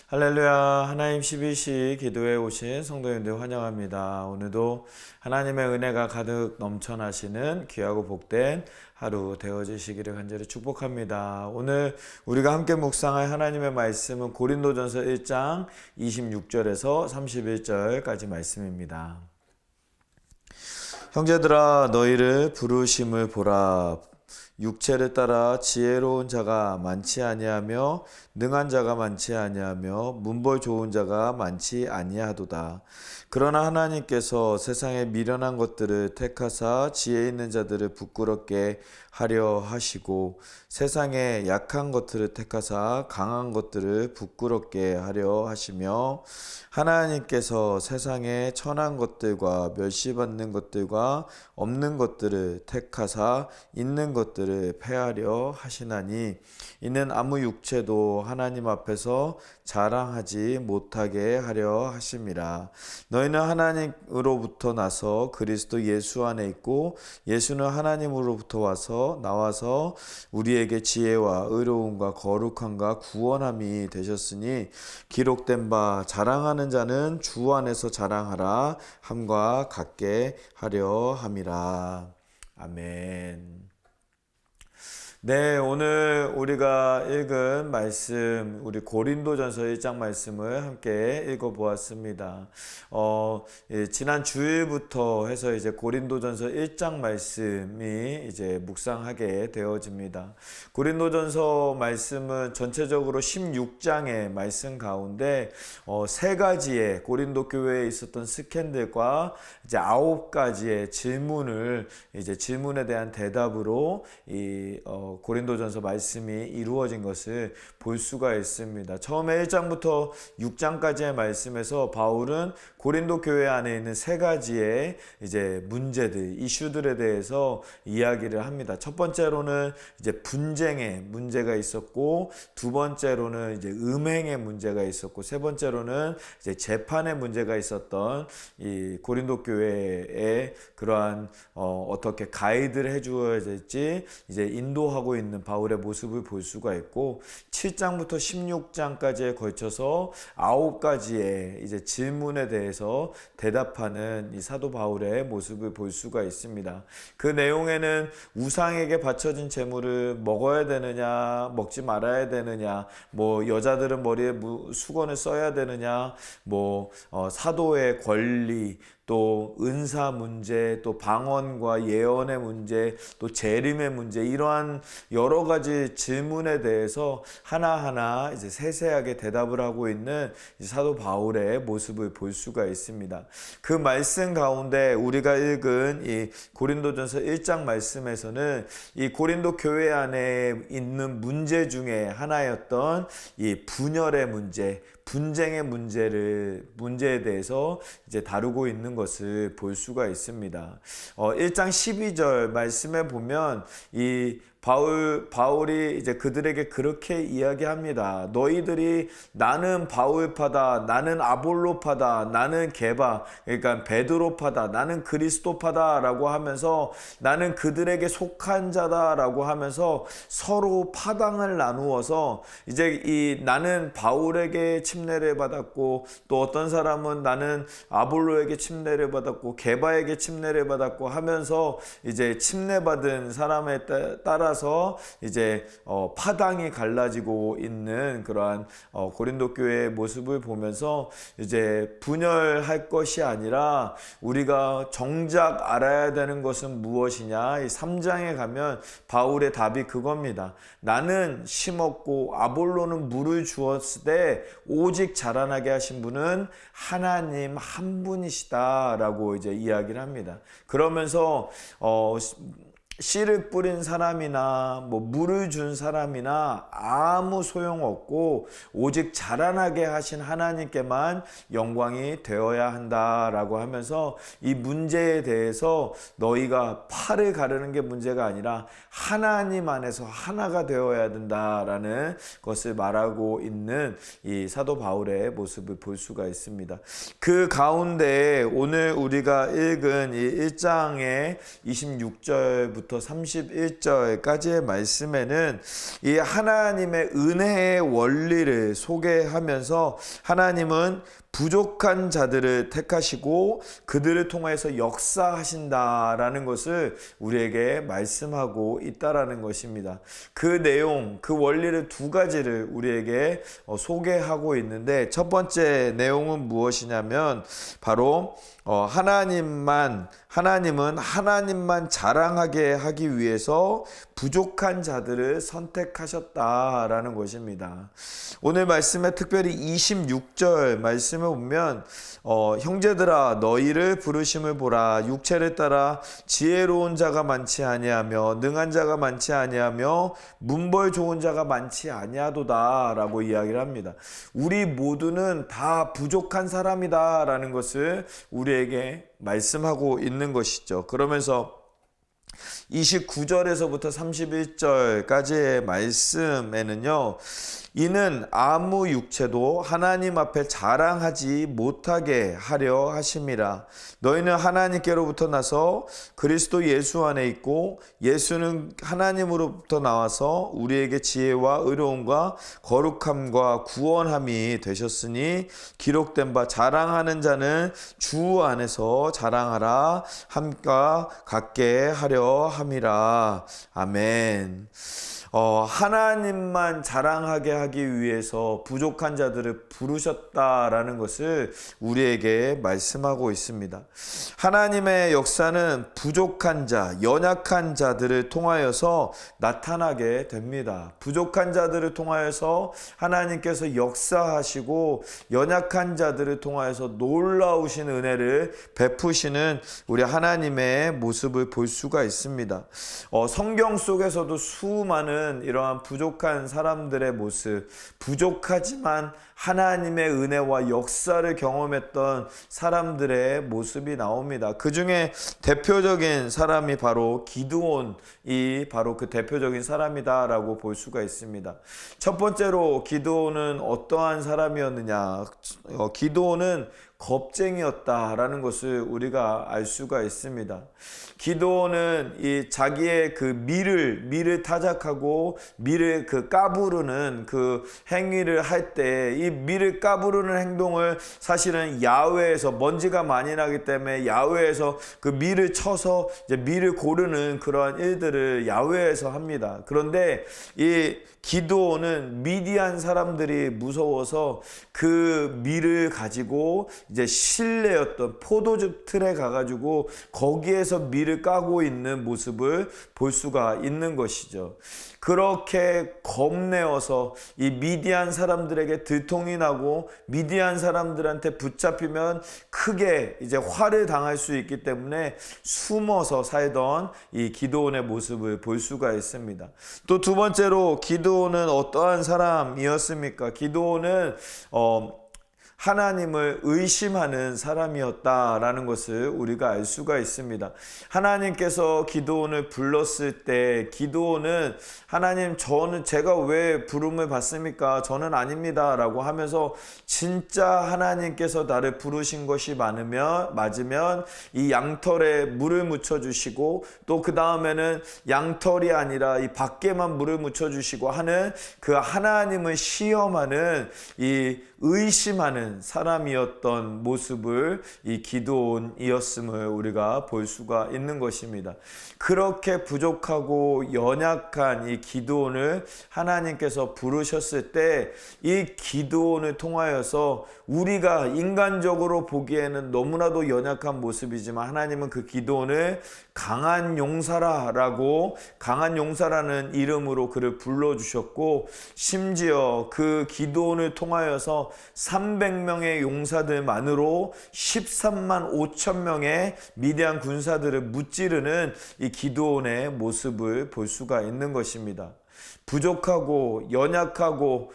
할렐루야. 하나님 12시 기도에 오신 성도님들 환영합니다. 오늘도 하나님의 은혜가 가득 넘쳐나시는 귀하고 복된 하루 되어지시기를 간절히 축복합니다. 오늘 우리가 함께 묵상할 하나님의 말씀은 고린도전서 1장 26절에서 31절까지 말씀입니다. 형제들아, 너희를 부르심을 보라. 육체를 따라 지혜로운 자가 많지 아니하며 능한 자가 많지 아니하며 문벌 좋은 자가 많지 아니하도다. 그러나 하나님께서 세상에 미련한 것들을 택하사 지혜 있는 자들을 부끄럽게 하려 하시고 세상에 약한 것들을 택하사 강한 것들을 부끄럽게 하려 하시며 하나님께서 세상에 천한 것들과 멸시받는 것들과 없는 것들을 택하사 있는 것들을 패하려 하시나니 이는 아무 육체도 하나님 앞에서 자랑하지 못하게 하려 하심이라. 너희는 하나님으로부터 나서 그리스도 예수 안에 있고 예수는 하나님으로부터 나와서 우리에게 지혜와 의로움과 거룩함과 구원함이 되셨으니 기록된 바 자랑하는 자는 주 안에서 자랑하라 함과 같게 하려 함이라. 아멘. 네, 오늘 우리가 읽은 말씀, 우리 고린도전서 1장 말씀을 함께 읽어보았습니다. 지난 주일부터 해서 이제 고린도전서 1장 말씀이 이제 묵상하게 되어집니다. 고린도전서 말씀은 전체적으로 16장의 말씀 가운데 세 가지의 고린도 교회에 있었던 스캔들과 이제 9가지의 질문에 대한 대답으로 고린도전서 말씀이 이루어진 것을 볼 수가 있습니다. 처음에 1장부터 6장까지의 말씀에서 바울은 고린도 교회 안에 있는 세 가지의 이제 문제들, 이슈들에 대해서 이야기를 합니다. 첫 번째로는 이제 분쟁의 문제가 있었고, 두 번째로는 이제 음행의 문제가 있었고, 세 번째로는 이제 재판의 문제가 있었던 이 고린도 교회의 그러한 어떻게 가이드를 해주어야 될지 이제 인도하고 있는 바울의 모습을 볼 수가 있고, 7장부터 16장까지에 걸쳐서 9가지의 이제 질문에 대해서 대답하는 이 사도 바울의 모습을 볼 수가 있습니다. 그 내용에는 우상에게 바쳐진 제물을 먹어야 되느냐, 먹지 말아야 되느냐, 여자들은 머리에 수건을 써야 되느냐, 사도의 권리, 또 은사 문제, 또 방언과 예언의 문제, 또 재림의 문제, 이러한 여러 가지 질문에 대해서 하나하나 이제 세세하게 대답을 하고 있는 사도 바울의 모습을 볼 수가 있습니다. 그 말씀 가운데 우리가 읽은 이 고린도전서 1장 말씀에서는 이 고린도 교회 안에 있는 문제 중에 하나였던 이 분열의 문제, 분쟁의 문제에 대해서 이제 다루고 있는 것을 볼 수가 있습니다. 1장 12절 말씀에 보면 이 바울이 이제 그들에게 그렇게 이야기합니다. 너희들이 나는 바울파다, 나는 아볼로파다, 나는 게바, 그러니까 베드로파다, 나는 그리스도파다 라고 하면서 나는 그들에게 속한 자다 라고 하면서 서로 파당을 나누어서 이제 이 나는 바울에게 침례를 받았고, 또 어떤 사람은 나는 아볼로에게 침례를 받았고 게바에게 침례를 받았고 하면서 이제 침례받은 사람에 따라서 이제 파당이 갈라지고 있는 그러한 고린도 교회의 모습을 보면서 이제 분열할 것이 아니라 우리가 정작 알아야 되는 것은 무엇이냐, 이 3장에 가면 바울의 답이 그겁니다. 나는 심었고 아볼로는 물을 주었을 때 오직 자라나게 하신 분은 하나님 한 분이시다 라고 이제 이야기를 합니다. 그러면서 씨를 뿌린 사람이나 물을 준 사람이나 아무 소용없고 오직 자라나게 하신 하나님께만 영광이 되어야 한다라고 하면서 이 문제에 대해서 너희가 팔을 가르는 게 문제가 아니라 하나님 안에서 하나가 되어야 된다라는 것을 말하고 있는 이 사도 바울의 모습을 볼 수가 있습니다. 그 가운데 오늘 우리가 읽은 이 1장의 26절부터 29절부터 31절까지의 말씀에는 이 하나님의 은혜의 원리를 소개하면서 하나님은 부족한 자들을 택하시고 그들을 통해서 역사하신다라는 것을 우리에게 말씀하고 있다라는 것입니다. 그 내용, 그 원리를 두 가지를 우리에게 소개하고 있는데, 첫 번째 내용은 무엇이냐면 바로 하나님은 하나님만 자랑하게 하기 위해서 부족한 자들을 선택하셨다라는 것입니다. 오늘 말씀에 특별히 26절 말씀을 보면 형제들아 너희를 부르심을 보라. 육체를 따라 지혜로운 자가 많지 아니하며 능한 자가 많지 아니하며 문벌 좋은 자가 많지 아니하도다 라고 이야기를 합니다. 우리 모두는 다 부족한 사람이다 라는 것을 우리에게 말씀하고 있는 것이죠. 그러면서 29절에서부터 31절까지의 말씀에는요, 이는 아무 육체도 하나님 앞에 자랑하지 못하게 하려 하심이라. 너희는 하나님께로부터 나서 그리스도 예수 안에 있고 예수는 하나님으로부터 나와서 우리에게 지혜와 의로움과 거룩함과 구원함이 되셨으니 기록된 바 자랑하는 자는 주 안에서 자랑하라 함과 같게 하려 함이라. 아멘. 하나님만 자랑하게 하기 위해서 부족한 자들을 부르셨다라는 것을 우리에게 말씀하고 있습니다. 하나님의 역사는 부족한 자, 연약한 자들을 통하여서 나타나게 됩니다. 부족한 자들을 통하여서 하나님께서 역사하시고 연약한 자들을 통하여서 놀라우신 은혜를 베푸시는 우리 하나님의 모습을 볼 수가 있습니다. 성경 속에서도 수많은 이러한 부족한 사람들의 모습, 부족하지만 하나님의 은혜와 역사를 경험했던 사람들의 모습이 나옵니다. 그 중에 대표적인 사람이 바로 기드온이 바로 그 대표적인 사람이다라고 볼 수가 있습니다. 첫 번째로 기드온은 어떠한 사람이었느냐? 기드온은 겁쟁이였다라는 것을 우리가 알 수가 있습니다. 기드온은 이 자기의 그 밀을 타작하고 밀을 그 까부르는 그 행위를 할 때 이 밀을 까부르는 행동을 사실은 야외에서 먼지가 많이 나기 때문에 야외에서 그 밀을 쳐서 이제 밀을 고르는 그러한 일들을 야외에서 합니다. 그런데 이 기드온은 미디안 사람들이 무서워서 그 밀을 가지고 이제 실내였던 포도즙 틀에 가가지고 거기에서 밀을 까고 있는 모습을 볼 수가 있는 것이죠. 그렇게 겁내어서 이 미디안 사람들에게 들통이 나고 미디안 사람들한테 붙잡히면 크게 이제 화를 당할 수 있기 때문에 숨어서 살던 이 기드온의 모습을 볼 수가 있습니다. 또 두 번째로 기드온은 어떠한 사람이었습니까? 기드온은 하나님을 의심하는 사람이었다라는 것을 우리가 알 수가 있습니다. 하나님께서 기드온을 불렀을 때 기드온은 하나님 제가 왜 부름을 받습니까? 저는 아닙니다 라고 하면서 진짜 하나님께서 나를 부르신 것이 맞으면 이 양털에 물을 묻혀 주시고 또 그 다음에는 양털이 아니라 이 밖에만 물을 묻혀 주시고 하는 그 하나님을 시험하는 이 의심하는 사람이었던 모습을 이 기드온이었음을 우리가 볼 수가 있는 것입니다. 그렇게 부족하고 연약한 이 기드온을 하나님께서 부르셨을 때 이 기드온을 통하여서 우리가 인간적으로 보기에는 너무나도 연약한 모습이지만 하나님은 그 기드온을 강한 용사라라고 강한 용사라는 이름으로 그를 불러주셨고 심지어 그 기드온을 통하여서 300명의 용사들만으로 13만 5천 명의 미디안 군사들을 무찌르는 이 기드온의 모습을 볼 수가 있는 것입니다. 부족하고 연약하고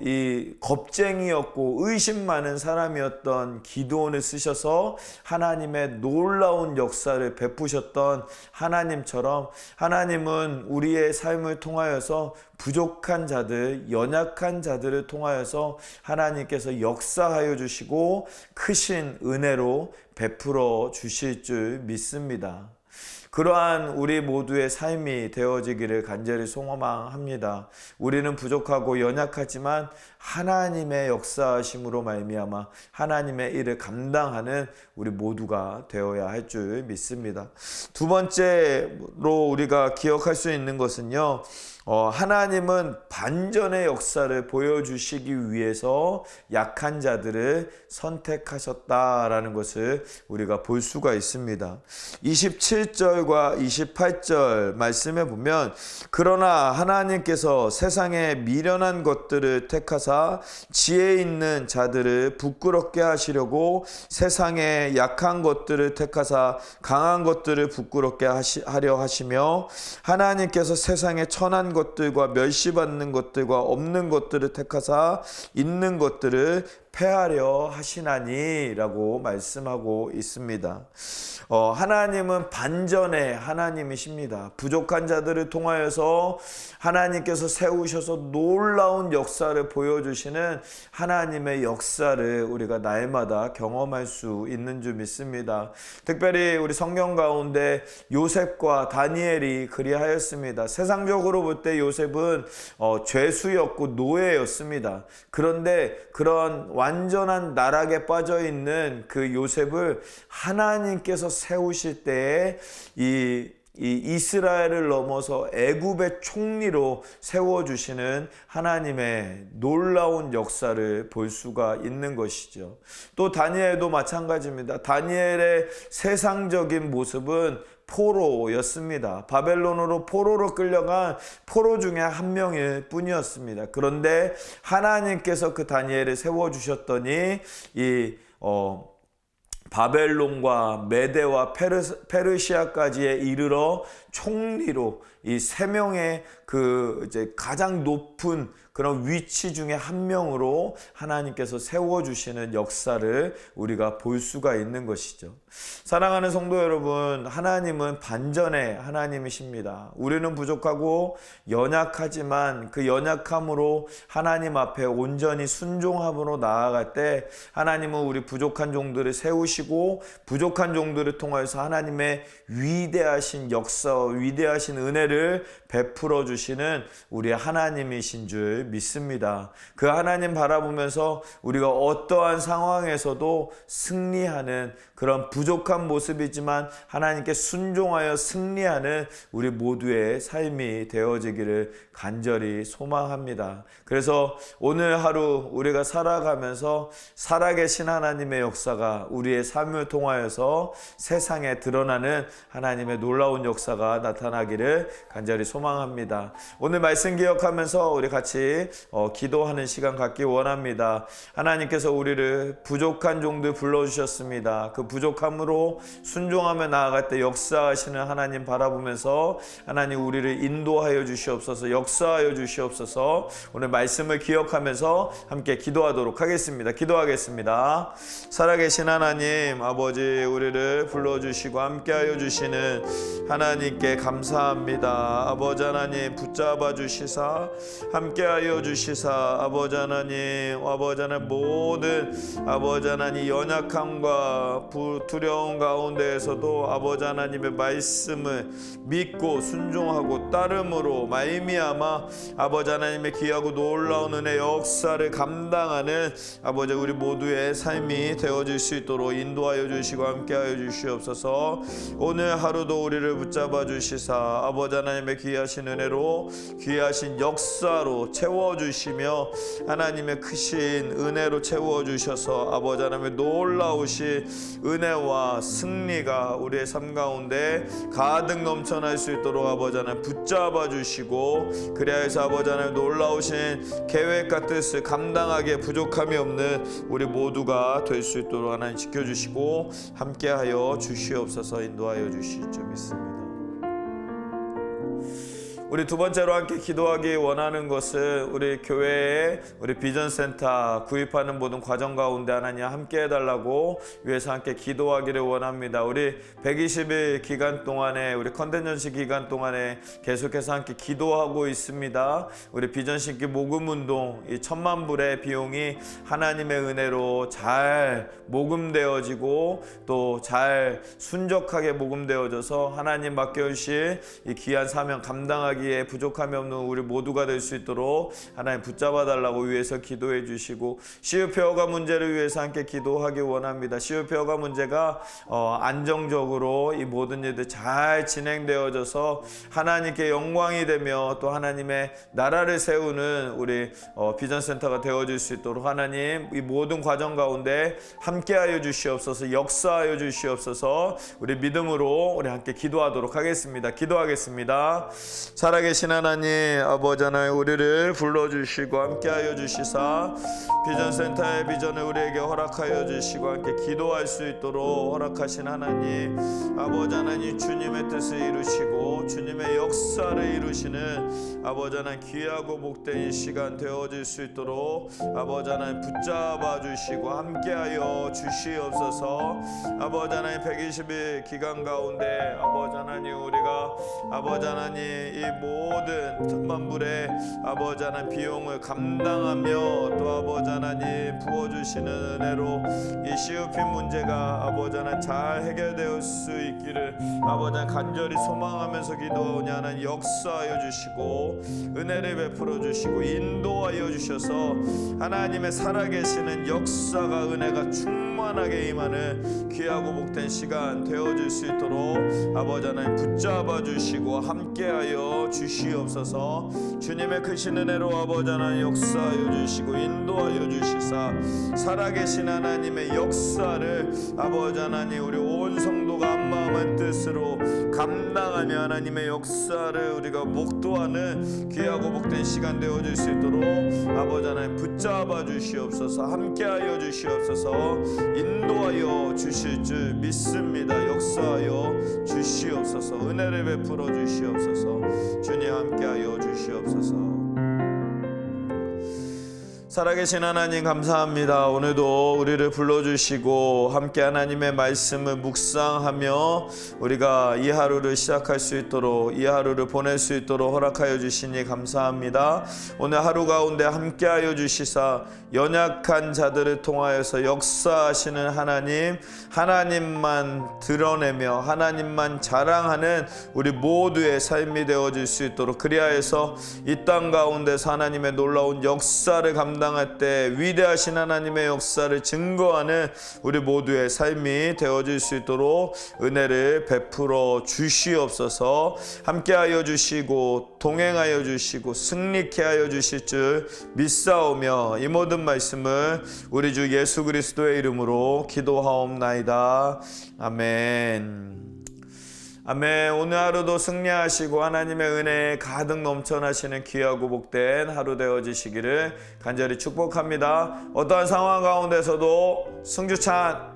이 겁쟁이였고 의심 많은 사람이었던 기드온을 쓰셔서 하나님의 놀라운 역사를 베푸셨던 하나님처럼 하나님은 우리의 삶을 통하여서 부족한 자들, 연약한 자들을 통하여서 하나님께서 역사하여 주시고 크신 은혜로 베풀어 주실 줄 믿습니다. 그러한 우리 모두의 삶이 되어지기를 간절히 소망합니다. 우리는 부족하고 연약하지만 하나님의 역사하심으로 말미암아 하나님의 일을 감당하는 우리 모두가 되어야 할 줄 믿습니다. 두 번째로 우리가 기억할 수 있는 것은요, 하나님은 반전의 역사를 보여주시기 위해서 약한 자들을 선택하셨다라는 것을 우리가 볼 수가 있습니다. 27절과 28절 말씀에 보면, 그러나 하나님께서 세상에 미련한 것들을 택하사 지혜 있는 자들을 부끄럽게 하시려고 세상에 약한 것들을 택하사 강한 것들을 부끄럽게 하려 하시며, 하나님께서 세상에 천한 것들과 멸시받는 것들과 없는 것들을 택하사 있는 것들을 패하려 하시나니 라고 말씀하고 있습니다. 하나님은 반전의 하나님이십니다. 부족한 자들을 통하여서 하나님께서 세우셔서 놀라운 역사를 보여주시는 하나님의 역사를 우리가 날마다 경험할 수 있는 줄 믿습니다. 특별히 우리 성경 가운데 요셉과 다니엘이 그리하였습니다. 세상적으로 볼 때 요셉은 죄수였고 노예였습니다. 그런데 그런 완전한 나락에 빠져 있는 그 요셉을 하나님께서 세우실 때에 이 이스라엘을 넘어서 애굽의 총리로 세워주시는 하나님의 놀라운 역사를 볼 수가 있는 것이죠. 또 다니엘도 마찬가지입니다. 다니엘의 세상적인 모습은 포로였습니다. 바벨론으로 포로로 끌려간 포로 중에 한 명일 뿐이었습니다. 그런데 하나님께서 그 다니엘을 세워주셨더니 바벨론과 메대와 페르시아까지에 이르러 총리로 이 세 명의 가장 높은 그런 위치 중에 한 명으로 하나님께서 세워주시는 역사를 우리가 볼 수가 있는 것이죠. 사랑하는 성도 여러분, 하나님은 반전의 하나님이십니다. 우리는 부족하고 연약하지만 그 연약함으로 하나님 앞에 온전히 순종함으로 나아갈 때 하나님은 우리 부족한 종들을 세우시고 부족한 종들을 통해서 하나님의 위대하신 역사와 위대하신 은혜를 베풀어 주시는 우리 하나님이신 줄 믿습니다. 그 하나님 바라보면서 우리가 어떠한 상황에서도 승리하는 그런 부족한 모습이지만 하나님께 순종하여 승리하는 우리 모두의 삶이 되어지기를 간절히 소망합니다. 그래서 오늘 하루 우리가 살아가면서 살아계신 하나님의 역사가 우리의 삶을 통하여서 세상에 드러나는 하나님의 놀라운 역사가 나타나기를 간절히 소망합니다. 오늘 말씀 기억하면서 우리 같이 기도하는 시간 갖기 원합니다. 하나님께서 우리를 부족한 종들 불러주셨습니다. 그 부족함으로 순종하며 나아갈 때 역사하시는 하나님 바라보면서 하나님 우리를 인도하여 주시옵소서, 역사하여 주시옵소서. 오늘 말씀을 기억하면서 함께 기도하도록 하겠습니다. 기도하겠습니다. 살아계신 하나님 아버지, 우리를 불러주시고 함께하여 주시는 하나님께 감사합니다. 아버지 하나님 붙잡아 주시사 함께하여 주시사 아버지 하나님 모든 아버지 하나님 연약함과 두려움 가운데에서도 아버지 하나님의 말씀을 믿고 순종하고 따름으로 말미암아 아버지 하나님의 귀하고 놀라운 은혜 역사를 감당하는 아버지 우리 모두의 삶이 되어질 수 있도록 인도하여 주시고 함께하여 주시옵소서. 오늘 하루도 우리를 붙잡아 주시사 아버지 하나님의 귀하신 은혜로 귀하신 역사로 채워주시며 하나님의 크신 은혜로 채워주셔서 아버지 하나님의 놀라우신 은혜와 승리가 우리의 삶 가운데 가득 넘쳐날 수 있도록 아버지 하나님 붙잡아 주시고, 그리하여서 아버지 하나님 놀라우신 계획과 뜻을 감당하기에 부족함이 없는 우리 모두가 될 수 있도록 하나님 지켜주시고 함께하여 주시옵소서. 인도하여 주실 줄 믿습니다. 우리 두 번째로 함께 기도하기 원하는 것은 우리 교회에 우리 비전센터 구입하는 모든 과정 가운데 하나님 함께 해달라고 위해서 함께 기도하기를 원합니다. 우리 120일 기간 동안에 우리 컨텐츠 기간 동안에 계속해서 함께 기도하고 있습니다. 우리 비전 심기 모금 운동 이 1,000만 불의 비용이 하나님의 은혜로 잘 모금되어지고 또 잘 순적하게 모금되어져서 하나님 맡겨주신 이 귀한 사명 감당하기에 부족함이 없는 우리 모두가 될 수 있도록 하나님 붙잡아 달라고 위해서 기도해 주시고, CU폐허가 문제를 위해서 함께 기도하기 원합니다. CU폐허가 문제가 안정적으로 이 모든 일들 잘 진행되어져서 하나님께 영광이 되며 또 하나님의 나라를 세우는 우리 비전센터가 되어질 수 있도록 하나님 이 모든 과정 가운데 함께하여 주시옵소서. 역사하여 주시옵소서. 우리 믿음으로 우리 함께 기도하도록 하겠습니다. 기도하겠습니다. 살아계신 하나님 아버지 하나님, 우리를 불러주시고 함께하여 주시사 비전센터의 비전을 우리에게 허락하여 주시고 함께 기도할 수 있도록 허락하신 하나님 아버지 하나님, 주님의 뜻을 이루시고 주님의 역사를 이루시는 아버지 하나님 귀하고 복된 이 시간 되어질 수 있도록 아버지 하나님 붙잡아 주시고 함께하여 주시옵소서. 아버지 하나님 120일 기간 가운데 아버지 하나님 우리가 아버지 하나님 이 모든 1,000만 불의 아버지 하나님 비용을 감당하며 또 아버지 하나님 부어주시는 은혜로 이 CUP 문제가 아버지 하나님 잘 해결될 수 있기를 아버지 하나님 간절히 소망하면서 기도하오니 하나님 역사하여 주시고 은혜를 베풀어 주시고 인도하여 주셔서 하나님의 살아계시는 역사가 은혜가 충만하게 임하는 귀하고 복된 시간 되어질 수 있도록 아버지 하나님 붙잡아 주시고 함께하여 주시옵소서. 주님의 크신 은혜로 아버지 하나님 역사하여 주시고 인도하여 주시사 살아계신 하나님의 역사를 아버지 하나님 우리 온 성도가 한마음 한뜻으로 감당하며 하나님의 역사를 우리가 목도하는 귀하고 복된 시간 되어질 수 있도록 아버지 하나님 붙잡아 주시옵소서. 함께하여 주시옵소서. 인도하여 주실 줄 믿습니다. 역사하여 주시옵소서. 은혜를 베풀어 주시옵소서. 주님 함께하여 주시옵소서. 살아계신 하나님 감사합니다. 오늘도 우리를 불러주시고 함께 하나님의 말씀을 묵상하며 우리가 이 하루를 시작할 수 있도록 이 하루를 보낼 수 있도록 허락하여 주시니 감사합니다. 오늘 하루 가운데 함께하여 주시사 연약한 자들을 통하여서 역사하시는 하나님, 하나님만 드러내며 하나님만 자랑하는 우리 모두의 삶이 되어질 수 있도록 그리하여서 이 땅 가운데서 하나님의 놀라운 역사를 감당할 때 위대하신 하나님의 역사를 증거하는 우리 모두의 삶이 되어질 수 있도록 은혜를 베풀어 주시옵소서. 함께하여 주시고 동행하여 주시고 승리케 하여 주실 줄 믿사오며 이 모든 말씀을 우리 주 예수 그리스도의 이름으로 기도하옵나이다. 아멘. 아멘. 오늘 하루도 승리하시고 하나님의 은혜에 가득 넘쳐나시는 귀하고 복된 하루 되어지시기를 간절히 축복합니다. 어떠한 상황 가운데서도 승주찬